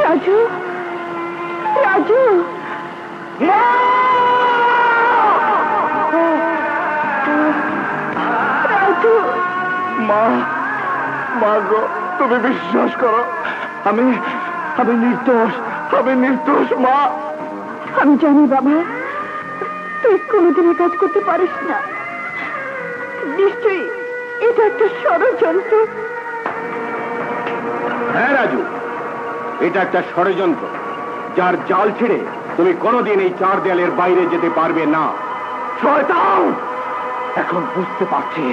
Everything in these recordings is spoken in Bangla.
রাজু, রাজু, রাজু। মা, মা গো, তুমি বিশ্বাস করো, আমি আমি নির্দোষ, আমি নির্দোষ মা। আমি জানি বাবা, তুই কোনোদিনই কাজ করতে পারিস না। নিশ্চয়ই এটা একটা ষড়যন্ত্র। হ্যাঁ রাজু, এটা একটা ষড়যন্ত্র, যার জাল ছেড়ে তুমি কোনোদিন এই 4 দেয়ালের বাইরে যেতে পারবে না। শয়তান, এখন বুঝতে পারছি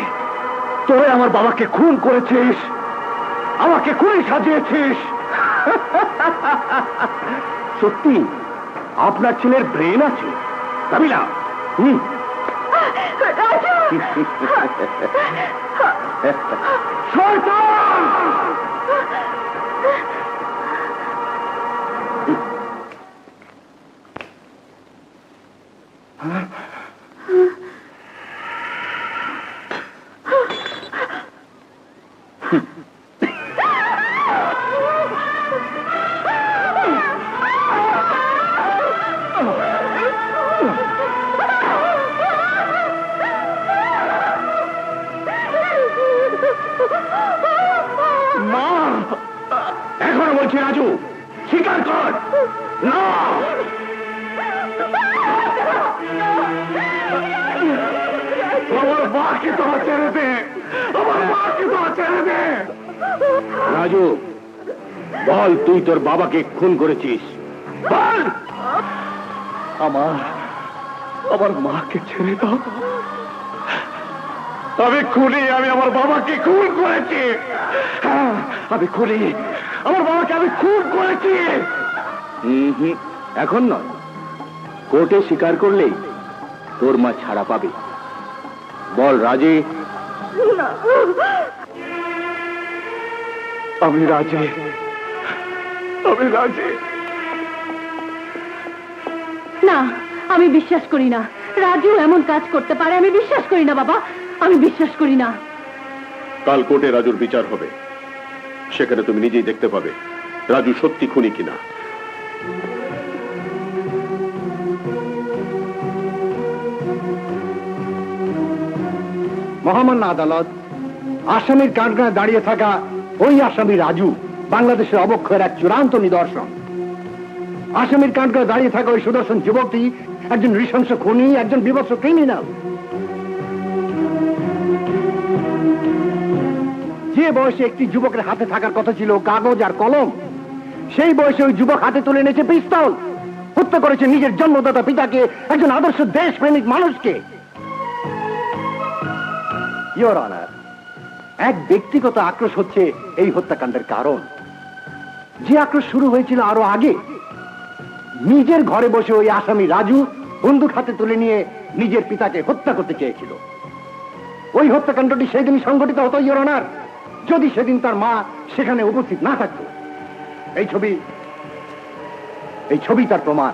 তোরে আমার বাবাকে খুন করেছিস, আমাকে খুনি সাজিয়েছিস। সত্যি আপনার ছেলের ব্রেন আছে কাবিলা? রাজু, শয়তান! মা, এখনো বলছি রাজু, স্বীকার কর। না, আমার মাকে তো ছেড়ে দে, আমার মাকে তো ছেড়ে দে। রাজু বল, তুই তোর বাবাকে খুন করেছিস? বল! আমার আমার মাকে ছেড়ে দাও, আমি খুনি, আমি আমার বাবাকে খুন করেছি। হ্যাঁ, আমি খুনি, আমার বাবাকে আমি খুন করেছি। এখন নয়, কোর্টে স্বীকার করলেই তোর মা ছাড়া পাবে। বল রাজি? আমি রাজি, আমি রাজি। না, আমি বিশ্বাস করি না রাজু এমন কাজ করতে পারে। আমি বিশ্বাস করি না বাবা, আমি বিশ্বাস করি না। কাল কোর্টে রাজুর বিচার হবে, সেখানে তুমি নিজেই দেখতে পাবে রাজু সত্যি খুনি কিনা। মহামান্য আদালত, আসামির কাঠগড়ায় দাঁড়িয়ে থাকা ওই আসামি রাজু বাংলাদেশের অবক্ষয়ের এক চূড়ান্ত নিদর্শন। আসামির কাঠগড়ায় দাঁড়িয়ে থাকা ওই সুদর্শন যুবকটি একজন নৃশংস খুনি, একজন বিভৎস ক্রিমিনাল। যে বয়সে একটি যুবকের হাতে থাকার কথা ছিল কাগজ আর কলম, সেই বয়সে ওই যুবক হাতে তুলে নিয়েছে পিস্তল। হত্যা করেছে নিজের জন্মদাতা পিতাকে, একজন আদর্শ দেশপ্রেমিক মানুষকে। ইয়োর অনার, এক ব্যক্তিগত আক্রোশ হচ্ছে এই হত্যাকাণ্ডের কারণ। যে আক্রোশ শুরু হয়েছিল আরো আগে। নিজের ঘরে বসে ওই আসামি রাজু বন্দুক হাতে তুলে নিয়ে নিজের পিতাকে হত্যা করতে চেয়েছিল। ওই হত্যাকাণ্ডটি সেদিনই সংঘটিত হতো ইয়োর অনার, যদি সেদিন তার মা সেখানে উপস্থিত না থাকতো। এই ছবি তার প্রমাণ।